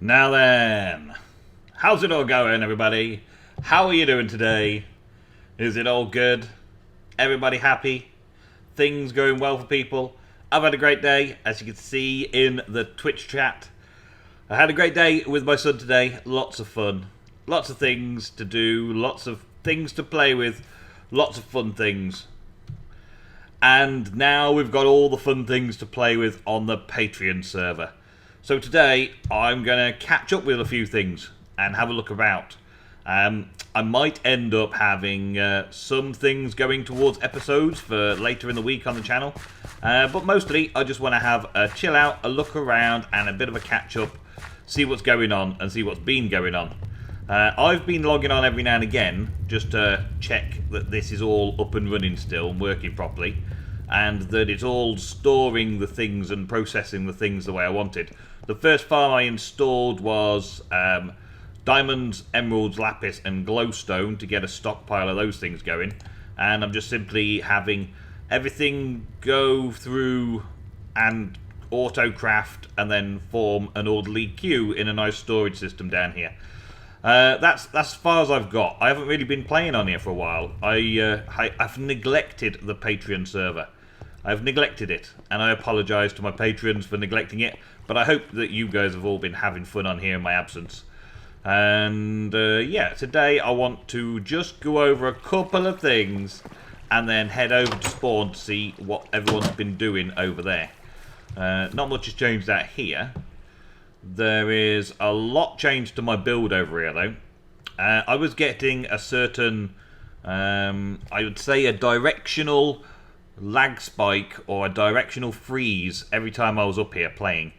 Now then, how's it all going, everybody? How are you doing today? Is it all good? Everybody happy? Things going well for people? I've had a great day, as you can see in the Twitch chat. I had a great day with my son today. Lots of fun. Lots of things to do. Lots of things to play with. Lots of fun things. And now we've got all the fun things to play with on the Patreon server. So today I'm going to catch up with a few things and have a look about. I might end up having some things going towards episodes for later in the week on the channel. But mostly I just want to have a chill out, a look around and a bit of a catch up. See what's going on and see what's been going on. I've been logging on every now and again just to check that this is all up and running still and working properly. And that it's all storing the things and processing the things the way I wanted. The first farm I installed was diamonds, emeralds, lapis and glowstone to get a stockpile of those things going. And I'm just simply having everything go through and auto-craft and then form an orderly queue in a nice storage system down here. That's as far as I've got. I haven't really been playing on here for a while. I've neglected the Patreon server. I've neglected it, and I apologise to my patrons for neglecting it, but I hope that you guys have all been having fun on here in my absence. And yeah, today I want to just go over a couple of things and then head over to spawn to see what everyone's been doing over there. Not much has changed out here. There is a lot changed to my build over here though. I was getting a certain, I would say a directional lag spike or a directional freeze every time I was up here playing.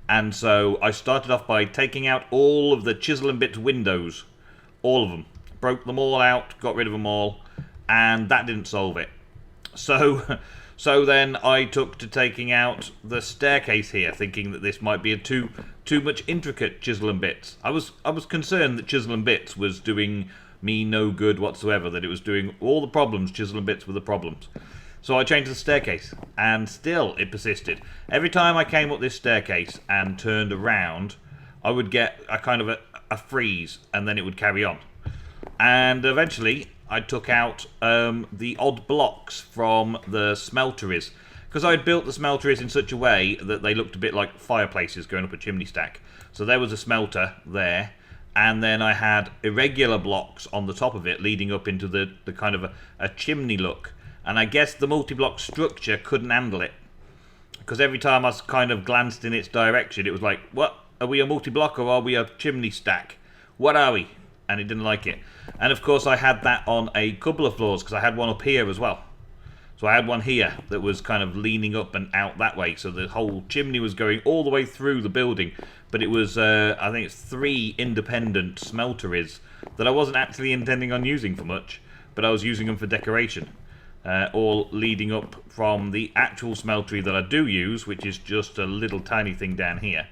And so I started off by taking out all of the chisel and bits windows. All of them. Broke them all out, got rid of them all, and that didn't solve it. So then I took to taking out the staircase here, thinking that this might be a too much intricate chisel and bits. I was concerned that chisel and bits was doing me no good whatsoever, that it was doing all the problems, chisel and bits were the problems. So I changed the staircase, and still it persisted. Every time I came up this staircase and turned around, I would get a kind of a freeze, and then it would carry on. And eventually I took out the odd blocks from the smelteries, because I had built the smelteries in such a way that they looked a bit like fireplaces going up a chimney stack. So there was a smelter there, and then I had irregular blocks on the top of it leading up into the kind of a chimney look. And I guess the multi-block structure couldn't handle it, because every time I kind of glanced in its direction it was like, what, are we a multi-block or are we a chimney stack? What are we? And it didn't like it. And of course I had that on a couple of floors, because I had one up here as well. So I had one here that was kind of leaning up and out that way, so the whole chimney was going all the way through the building. But it was, I think it's 3 independent smelteries that I wasn't actually intending on using for much, but I was using them for decoration. All leading up from the actual smeltery that I do use, which is just a little tiny thing down here.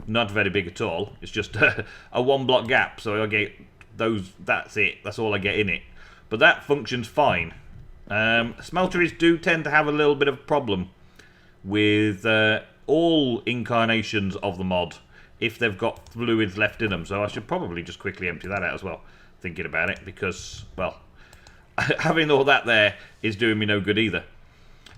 Not very big at all. It's just a 1-block gap, so I get those. That's it. That's all I get in it. But that functions fine. Smelteries do tend to have a little bit of a problem with all incarnations of the mod if they've got fluids left in them. So I should probably just quickly empty that out as well, thinking about it, because, well, having all that there is doing me no good either.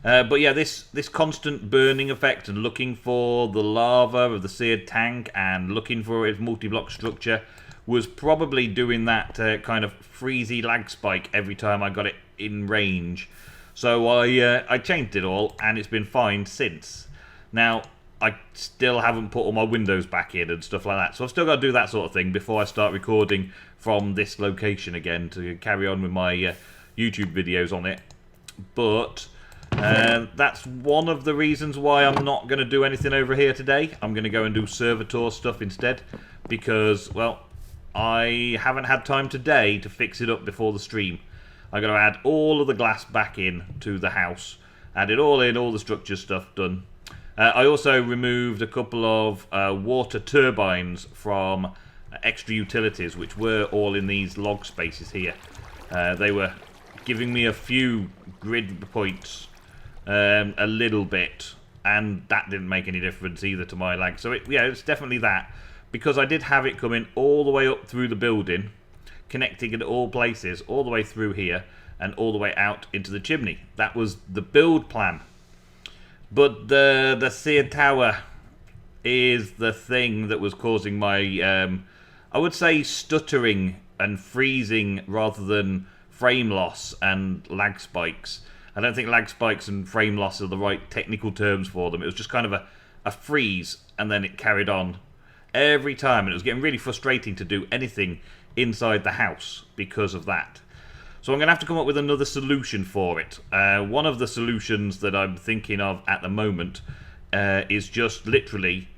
But yeah, this constant burning effect and looking for the lava of the seared tank and looking for its multi-block structure was probably doing that kind of freezy lag spike every time I got it in range. So I changed it all, and it's been fine since. Now, I still haven't put all my windows back in and stuff like that, so I've still got to do that sort of thing before I start recording from this location again to carry on with my YouTube videos on it. But that's one of the reasons why I'm not going to do anything over here today. I'm going to go and do server tour stuff instead, because, well, I haven't had time today to fix it up before the stream. I've got to add all of the glass back in to the house, add it all in, all the structure stuff done. I also removed a couple of water turbines from extra utilities, which were all in these log spaces here. They were giving me a few grid points, a little bit, and that didn't make any difference either to my lag. So yeah, it's definitely that. because I did have it coming all the way up through the building, connecting in all places, all the way through here, and all the way out into the chimney. That was the build plan. But the seer tower is the thing that was causing my, I would say, stuttering and freezing rather than frame loss and lag spikes. I don't think lag spikes and frame loss are the right technical terms for them. It was just kind of a freeze, and then it carried on every time, and it was getting really frustrating to do anything inside the house because of that. So I'm going to have to come up with another solution for it. One of the solutions that I'm thinking of at the moment is just literally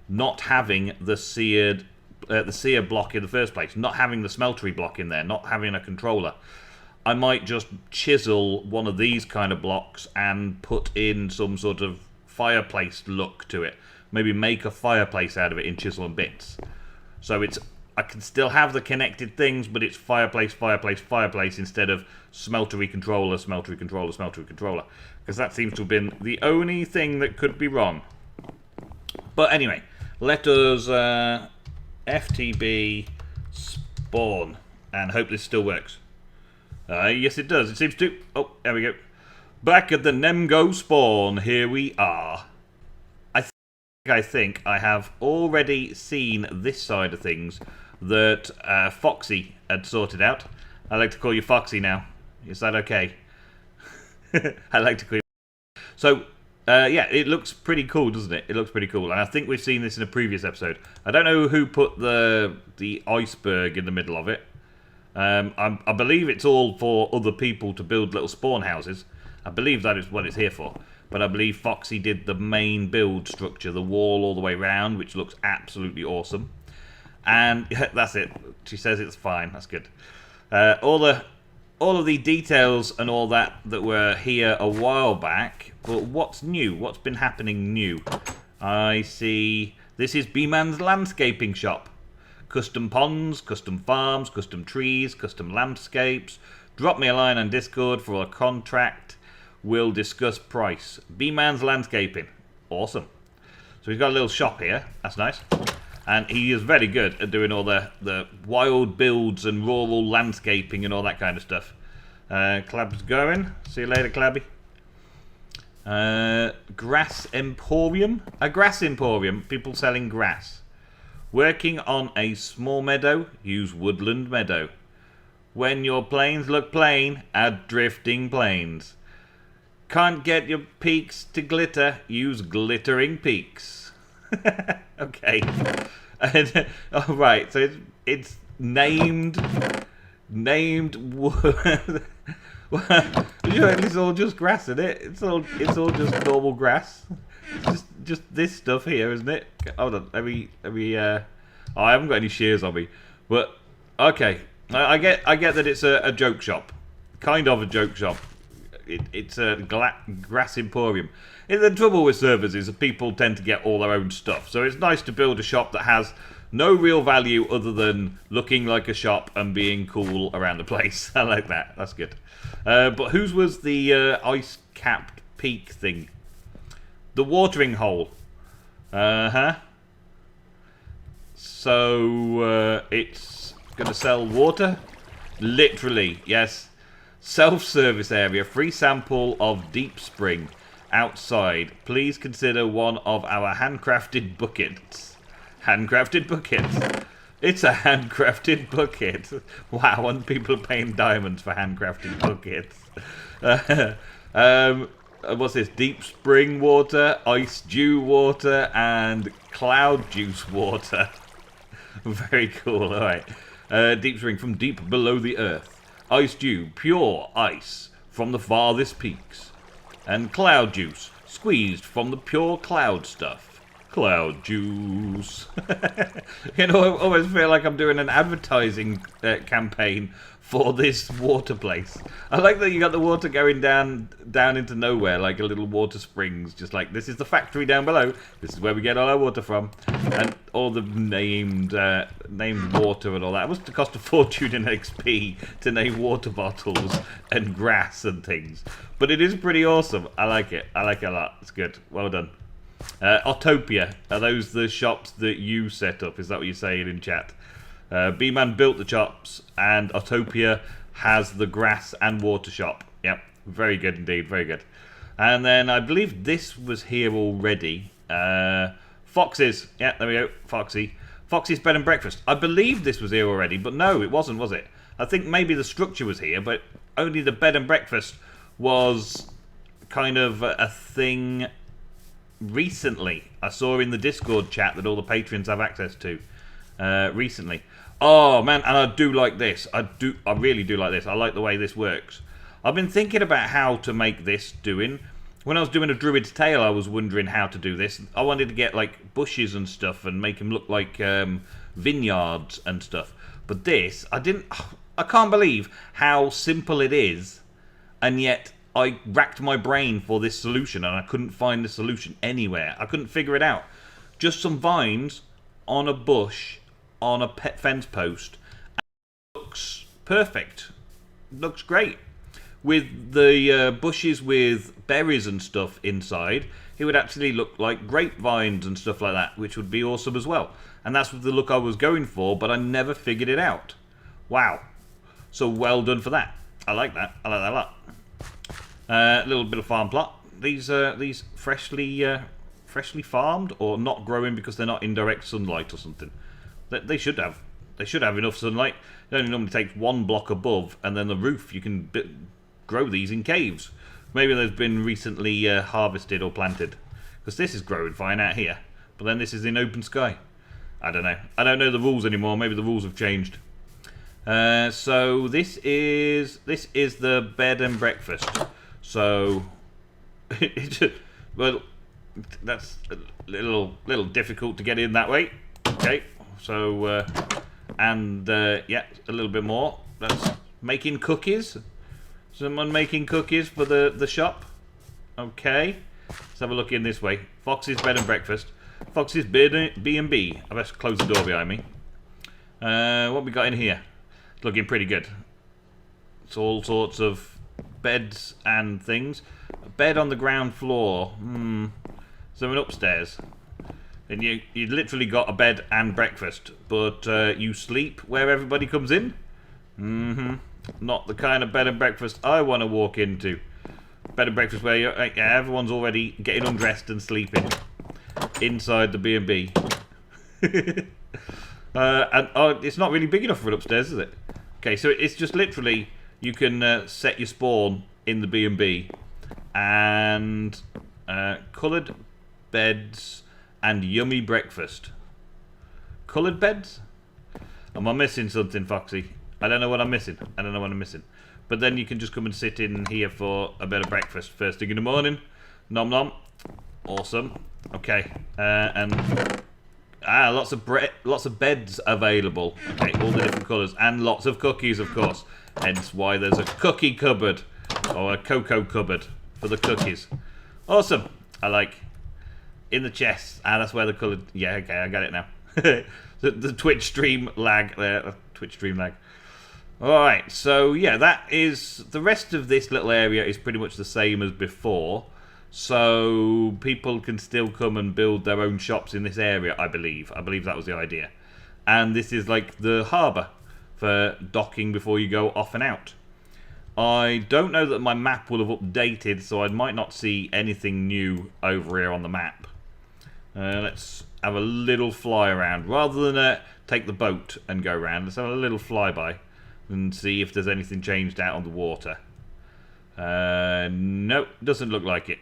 not having the seer block in the first place, not having the smeltery block in there, not having a controller. I might just chisel one of these kind of blocks and put in some sort of fireplace look to it. Maybe make a fireplace out of it in chisel and bits. So I can still have the connected things, but it's fireplace, fireplace, fireplace instead of smeltery controller, smeltery controller, smeltery controller. Because that seems to have been the only thing that could be wrong. But anyway, let us FTB spawn and hope this still works. Yes, it does. It seems to. Oh, there we go. Back at the NemGo spawn, here we are. I think I have already seen this side of things that Foxy had sorted out. I like to call you Foxy now. Is that okay? I like to call you. So, yeah, it looks pretty cool, doesn't it? It looks pretty cool. And I think we've seen this in a previous episode. I don't know who put the iceberg in the middle of it. I believe it's all for other people to build little spawn houses. I believe that is what it's here for. But I believe Foxy did the main build structure, the wall all the way round, which looks absolutely awesome. And that's it. She says it's fine. That's good. All of the details and all that were here a while back. But what's new? What's been happening new? I see. This is B-Man's landscaping shop. Custom ponds, custom farms, custom trees, custom landscapes. Drop me a line on Discord for a contract. We'll discuss price. B-Man's landscaping. Awesome. So he's got a little shop here. That's nice. And he is very good at doing all the wild builds and rural landscaping and all that kind of stuff. Clab's going. See you later, Clabby. Grass Emporium. A grass emporium. People selling grass. Working on a small meadow. Use woodland meadow. When your plains look plain, add drifting plains. Can't get your peaks to glitter, use glittering peaks. Okay. And, oh, right, so it's named it's all just grass, isn't it? It's all just normal grass. Just this stuff here, isn't it? Hold on, let me oh, I haven't got any shears on me. But okay. I get that it's a joke shop. Kind of a joke shop. It's a grass emporium. The trouble with servers is that people tend to get all their own stuff. So it's nice to build a shop that has no real value other than looking like a shop and being cool around the place. I like that. That's good. But whose was the ice-capped peak thing? The watering hole. So it's going to sell water? Literally, yes. Self-service area, free sample of deep spring outside. Please consider one of our handcrafted buckets. Handcrafted buckets. It's a handcrafted bucket. Wow, and people are paying diamonds for handcrafted buckets. What's this? Deep spring water, ice dew water, and cloud juice water. Very cool. All right. Deep spring from deep below the earth. Ice dew, pure ice from the farthest peaks. And cloud juice, squeezed from the pure cloud stuff. Cloud juice. You know, I always feel like I'm doing an advertising campaign for this water place. I like that you got the water going down into nowhere, like a little water springs. Just like, this is the factory down below. This is where we get all our water from. And all the named water and all that. It must have cost a fortune in XP to name water bottles and grass and things. But it is pretty awesome. I like it. I like it a lot. It's good. Well done. Autopia, are those the shops that you set up? Is that what you're saying in chat? B-Man built the shops, and Autopia has the grass and water shop. Yep, very good indeed, very good. And then I believe this was here already. Foxys, yeah, there we go, Foxys Bed and Breakfast. I believe this was here already, but no, it wasn't, was it? I think maybe the structure was here, but only the bed and breakfast was kind of a thing recently. I saw in the Discord chat that all the patrons have access to recently. Oh man, and I do like this. I really do like this. I like the way this works. I've been thinking about how to make this doing. When I was doing a Druid's Tale, I was wondering how to do this. I wanted to get like bushes and stuff and make them look like vineyards and stuff. But this, I can't believe how simple it is, and yet I racked my brain for this solution and I couldn't find the solution anywhere. I couldn't figure it out. Just some vines on a bush on a pet fence post. And it looks perfect. Looks great. With the bushes with berries and stuff inside, it would actually look like grapevines and stuff like that, which would be awesome as well. And that's the look I was going for, but I never figured it out. Wow. So well done for that. I like that. I like that a lot. A little bit of farm plot. These freshly farmed, or not growing because they're not in direct sunlight or something. They should have. They should have enough sunlight. It only normally takes one block above, and then the roof. You can grow these in caves. Maybe they've been recently harvested or planted, because this is growing fine out here. But then this is in open sky. I don't know. I don't know the rules anymore. Maybe the rules have changed. So this is the bed and breakfast. So, well, that's a little difficult to get in that way. Okay, so yeah, a little bit more. That's making cookies. Someone making cookies for the shop. Okay, let's have a look in this way. Foxys Bed and Breakfast. Foxys B&B. I best close the door behind me. What we got in here? It's looking pretty good. It's all sorts of beds and things. A bed on the ground floor. So an upstairs. And you literally got a bed and breakfast, but you sleep where everybody comes in. Not the kind of bed and breakfast I want to walk into. Bed and breakfast where everyone's already getting undressed and sleeping inside the B&B. It's not really big enough for an upstairs, is it? Okay, so it's just literally you can set your spawn in the B&B, and coloured beds and yummy breakfast. Coloured beds? Am I missing something, Foxy? I don't know what I'm missing. I don't know what I'm missing. But then you can just come and sit in here for a bit of breakfast first thing in the morning. Nom nom. Awesome. Okay. Lots of beds available. Okay, all the different colours. And lots of cookies, of course. Hence why there's a cookie cupboard. Or a cocoa cupboard for the cookies. Awesome. I like. In the chest. That's where the coloured... Yeah, okay, I got it now. the Twitch stream lag there. Twitch stream lag. Alright, so yeah, that is... The rest of this little area is pretty much the same as before. So people can still come and build their own shops in this area, I believe. I believe that was the idea. And this is like the harbour for docking before you go off and out. I don't know that my map will have updated, so I might not see anything new over here on the map. Let's have a little fly around. Rather than take the boat and go around, let's have a little flyby and see if there's anything changed out on the water. Nope, doesn't look like it.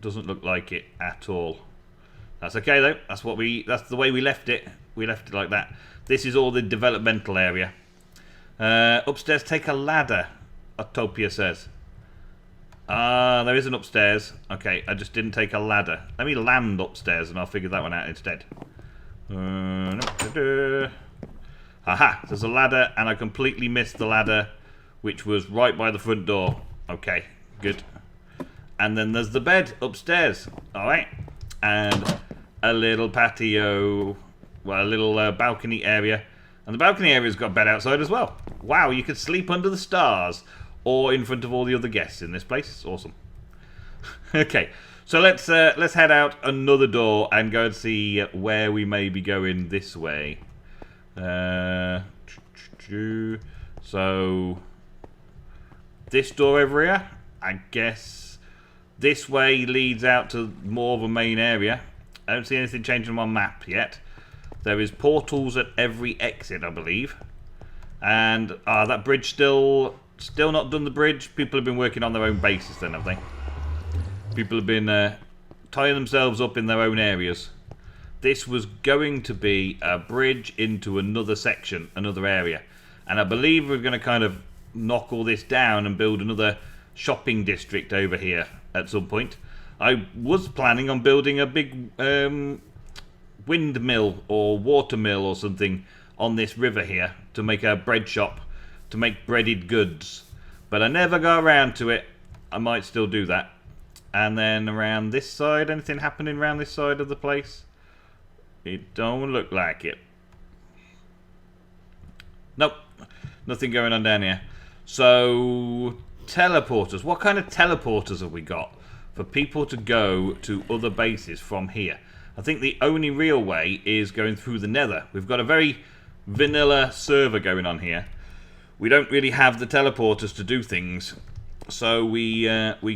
Doesn't look like it at all. That's okay though. That's the way we left it. We left it like that. This is all the developmental area. Upstairs, take a ladder, Utopia says. There is an upstairs. Okay, I just didn't take a ladder. Let me land upstairs and I'll figure that one out instead. Aha, there's a ladder and I completely missed the ladder, which was right by the front door. Okay, good. And then there's the bed upstairs. Alright. And a little patio. Well, a little balcony area. And the balcony area's got a bed outside as well. Wow, you could sleep under the stars. Or in front of all the other guests in this place. It's awesome. Okay, So let's head out another door and go and see where we may be going this way. So this door over here, I guess this way leads out to more of a main area. I don't see anything changing on my map yet. There is portals at every exit, I believe. And that bridge still not done. The bridge. People have been working on their own bases then, have they? People have been tying themselves up in their own areas. This was going to be a bridge into another section, another area. And I believe we're going to kind of knock all this down and build another shopping district over here at some point. I was planning on building a big windmill or watermill or something on this river here to make a bread shop, to make breaded goods. But I never got around to it. I might still do that. And then around this side, anything happening around this side of the place? It don't look like it. Nope, nothing going on down here. So, teleporters. What kind of teleporters have we got for people to go to other bases from here? I think the only real way is going through the Nether. We've got a very vanilla server going on here. We don't really have the teleporters to do things. So we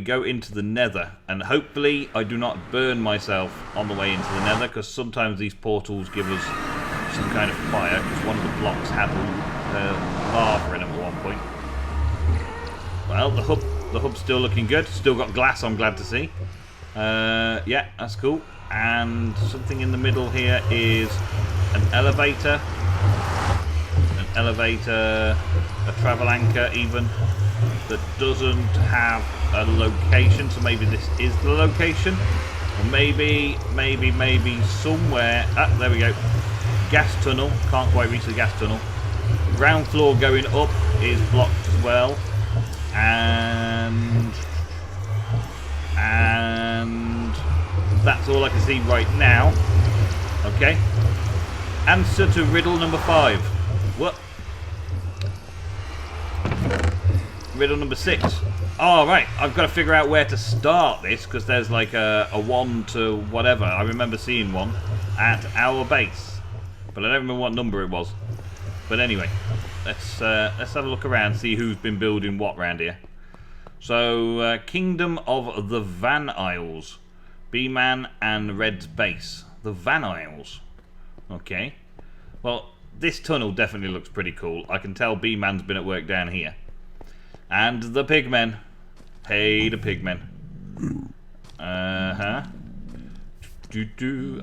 go into the Nether, and hopefully I do not burn myself on the way into the Nether, because sometimes these portals give us some kind of fire, because one of the blocks had lava in them at one point. Well, the hub's still looking good. Still got glass, I'm glad to see. Yeah, that's cool. And something in the middle here is an elevator. An elevator, a travel anchor even, that doesn't have a location, so maybe this is the location. Or maybe somewhere... Ah, there we go. Gas tunnel. Can't quite reach the gas tunnel. Ground floor going up is blocked as well. And that's all I can see right now. Okay. Answer to riddle number 5. What? Riddle number 6. Oh, right. I've got to figure out where to start this, because there's like a 1 to whatever. I remember seeing one at our base, but I don't remember what number it was. But anyway, let's have a look around, see who's been building what round here. So, Kingdom of the Van Isles. B-Man and Red's base. The Van Isles. Okay. Well, this tunnel definitely looks pretty cool. I can tell B-Man's been at work down here. And the pigmen. Hey, the pigmen. Uh-huh.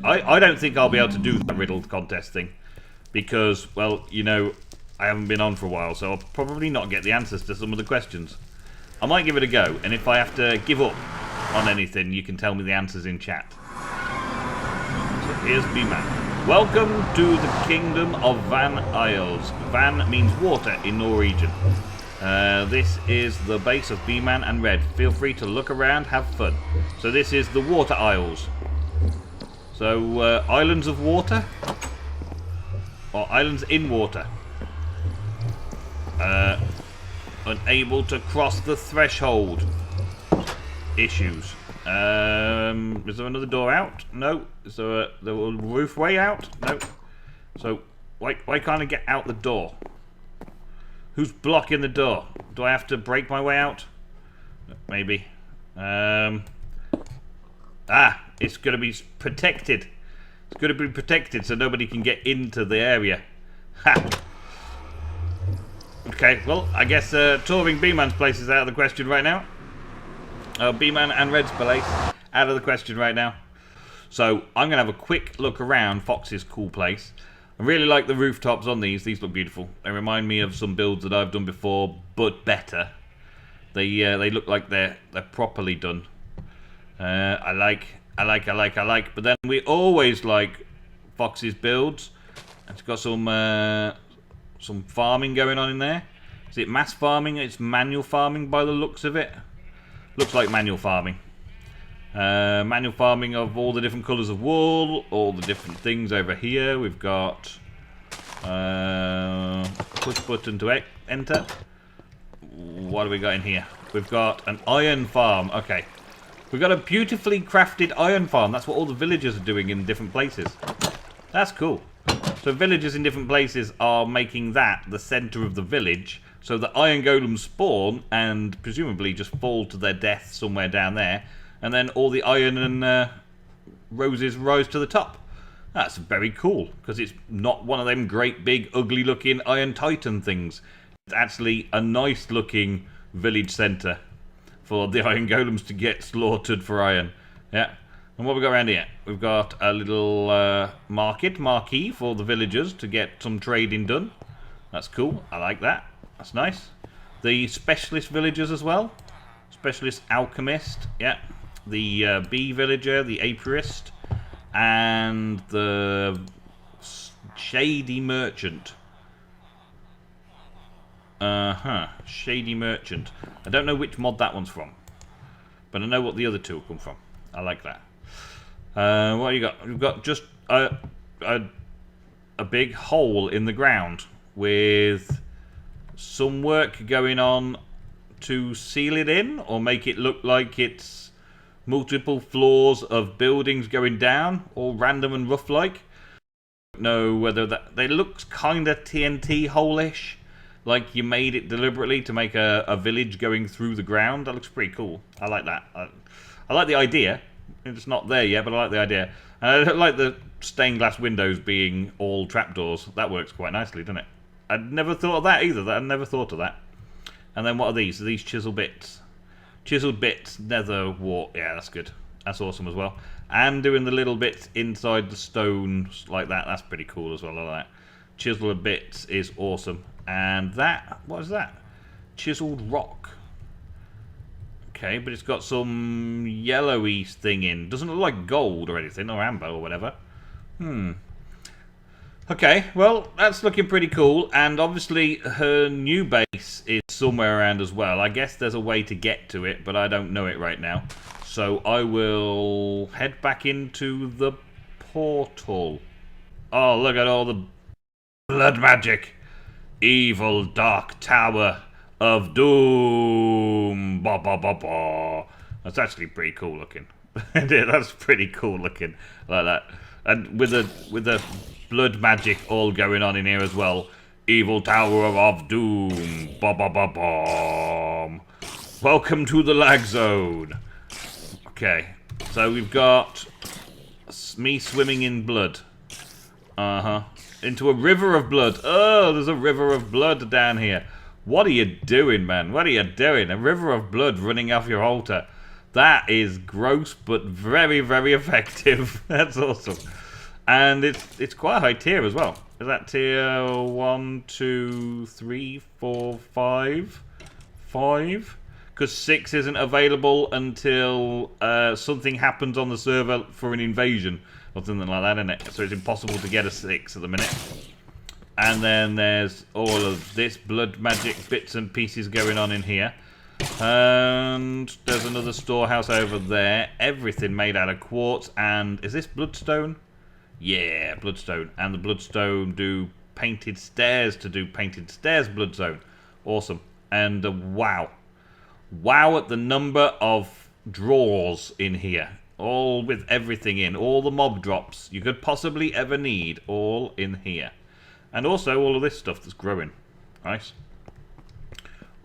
I don't think I'll be able to do the riddle contest thing. Because, well, you know, I haven't been on for a while, so I'll probably not get the answers to some of the questions. I might give it a go, and if I have to give up on anything, you can tell me the answers in chat. So here's B-Man. Welcome to the Kingdom of Van Isles. Van means water in Norwegian. This is the base of B-Man and Red. Feel free to look around, have fun. So this is the Water Isles. So, islands of water? Or islands in water? Unable to cross the threshold. Issues. Is there another door out? No. Is there the roof way out? No. So, why can't I get out the door? Who's blocking the door? Do I have to break my way out? Maybe. It's going to be protected. It's going to be protected so nobody can get into the area. Ha! Okay, well, I guess touring B-Man's place is out of the question right now. B-Man and Red's place out of the question right now. So, I'm going to have a quick look around Fox's cool place. I really like the rooftops on these. These look beautiful. They remind me of some builds that I've done before, but better. They look like they're properly done. I like. But then we always like Fox's builds. It's got some farming going on in there. Is it mass farming? It's manual farming by the looks of it. Looks like manual farming. Manual farming of all the different colours of wool, all the different things over here. We've got push button to enter. What have we got in here? We've got an iron farm. Okay, We've got a beautifully crafted iron farm. That's what all the villagers are doing in different places. That's cool. So villagers in different places are making that the centre of the village, so the iron golems spawn and presumably just fall to their death somewhere down there, and then all the iron and roses rise to the top. That's very cool, because it's not one of them great big ugly looking Iron Titan things. It's actually a nice looking village centre for the iron golems to get slaughtered for iron. Yeah. And what we got around here? We've got a little marquee for the villagers to get some trading done. That's cool. I like that. That's nice. The specialist villagers as well. Specialist alchemist. Yeah. The bee villager, the apiarist, and the shady merchant. Shady merchant. I don't know which mod that one's from, but I know what the other two come from. I like that. What you got? We've got just a big hole in the ground with some work going on to seal it in or make it look like it's multiple floors of buildings going down, all random and rough like. I don't know whether that they looks kind of TNT hole-ish, like you made it deliberately to make a village going through the ground. That looks pretty cool. I like that. I like the idea. It's not there yet, but I like the idea. And I don't like the stained glass windows being all trapdoors. That works quite nicely, doesn't it? I'd never thought of that either. I'd never thought of that. And then what are these? Are these chisel bits? Chiseled bits, nether wart. Yeah, that's good. That's awesome as well. And doing the little bits inside the stones like that. That's pretty cool as well. I like that. Chiseled bits is awesome. And that, what is that? Chiseled rock. Okay, but it's got some yellowy thing in. Doesn't look like gold or anything, or amber or whatever. Okay, well, that's looking pretty cool. And obviously her new base is somewhere around as well. I guess there's a way to get to it, but I don't know it right now. So I will head back into the portal. Oh, look at all the blood magic. Evil Dark Tower of Doom. Ba ba ba ba. That's actually pretty cool looking. That's pretty cool looking. I like that. And with the blood magic all going on in here as well. Evil Tower of Doom. Ba ba ba ba. Welcome to the lag zone. Okay, so we've got me swimming in blood. Into a river of blood. Oh, there's a river of blood down here. What are you doing, man? What are you doing? A river of blood running off your altar. That is gross, but very, very effective. That's awesome. And it's quite a high tier as well. Is that tier 1, 2, 3, 4, 5? 5? Because 6 isn't available until something happens on the server for an invasion. Or something like that, isn't it? So it's impossible to get a 6 at the minute. And then there's all of this blood magic bits and pieces going on in here. And there's another storehouse over there. Everything made out of quartz. And is this bloodstone? Yeah, bloodstone. And the bloodstone do painted stairs to do painted stairs bloodstone. Awesome. And wow. Wow at the number of drawers in here. All with everything in. All the mob drops you could possibly ever need. All in here. And also all of this stuff that's growing. Nice.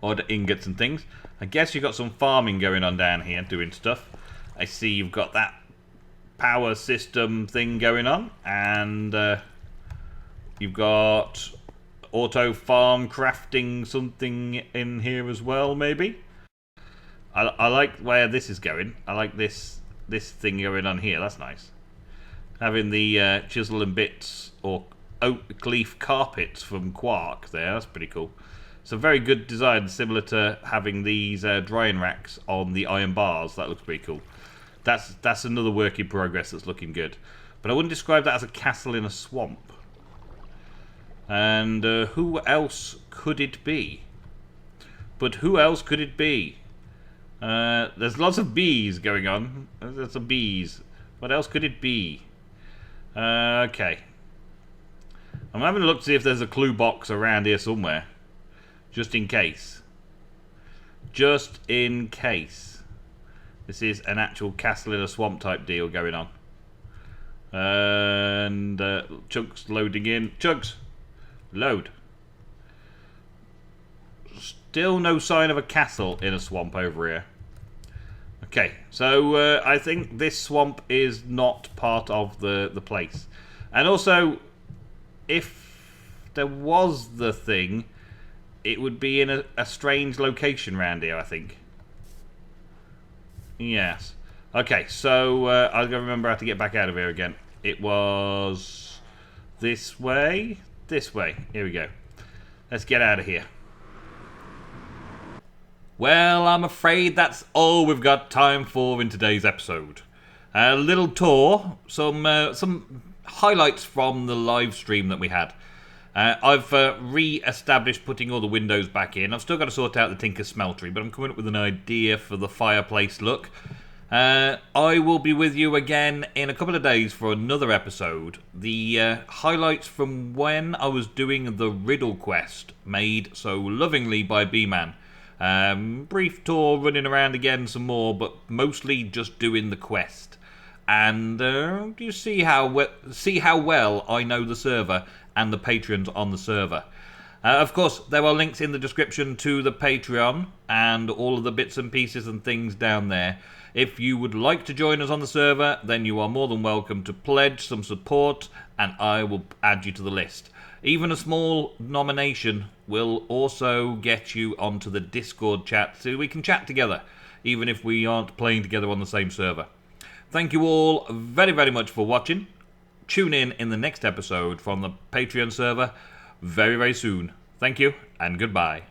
Odd ingots and things. I guess you've got some farming going on down here, doing stuff. I see you've got that power system thing going on. And you've got auto farm crafting something in here as well, maybe. I like where this is going. I like this thing going on here. That's nice. Having the chisel and bits or oak leaf carpets from Quark there. That's pretty cool. It's a very good design, similar to having these drying racks on the iron bars. That looks pretty cool. That's another work in progress that's looking good. But I wouldn't describe that as a castle in a swamp. And who else could it be? But who else could it be? There's lots of bees going on. There's some bees. What else could it be? Okay. I'm having a look to see if there's a clue box around here somewhere. Just in case. Just in case. This is an actual castle in a swamp type deal going on. And Chunks loading in. Chunks, load. Still no sign of a castle in a swamp over here. Okay, so I think this swamp is not part of the place. And also, if there was the thing, it would be in a strange location around here, I think. Yes. Okay, so I've got to remember how to get back out of here again. It was this way. This way. Here we go. Let's get out of here. Well, I'm afraid that's all we've got time for in today's episode. A little tour, some highlights from the live stream that we had. I've re-established putting all the windows back in. I've still got to sort out the Tinker Smeltery, but I'm coming up with an idea for the fireplace look. I will be with you again in a couple of days for another episode. The highlights from when I was doing the riddle quest, made so lovingly by B-Man. Brief tour, running around again some more, but mostly just doing the quest. And you see how well I know the server and the patrons on the server. Of course, there are links in the description to the Patreon and all of the bits and pieces and things down there. If you would like to join us on the server, then you are more than welcome to pledge some support, and I will add you to the list. Even a small nomination will also get you onto the Discord chat so we can chat together, even if we aren't playing together on the same server. Thank you all very, very much for watching. Tune in the next episode from the Patreon server very, very soon. Thank you, and goodbye.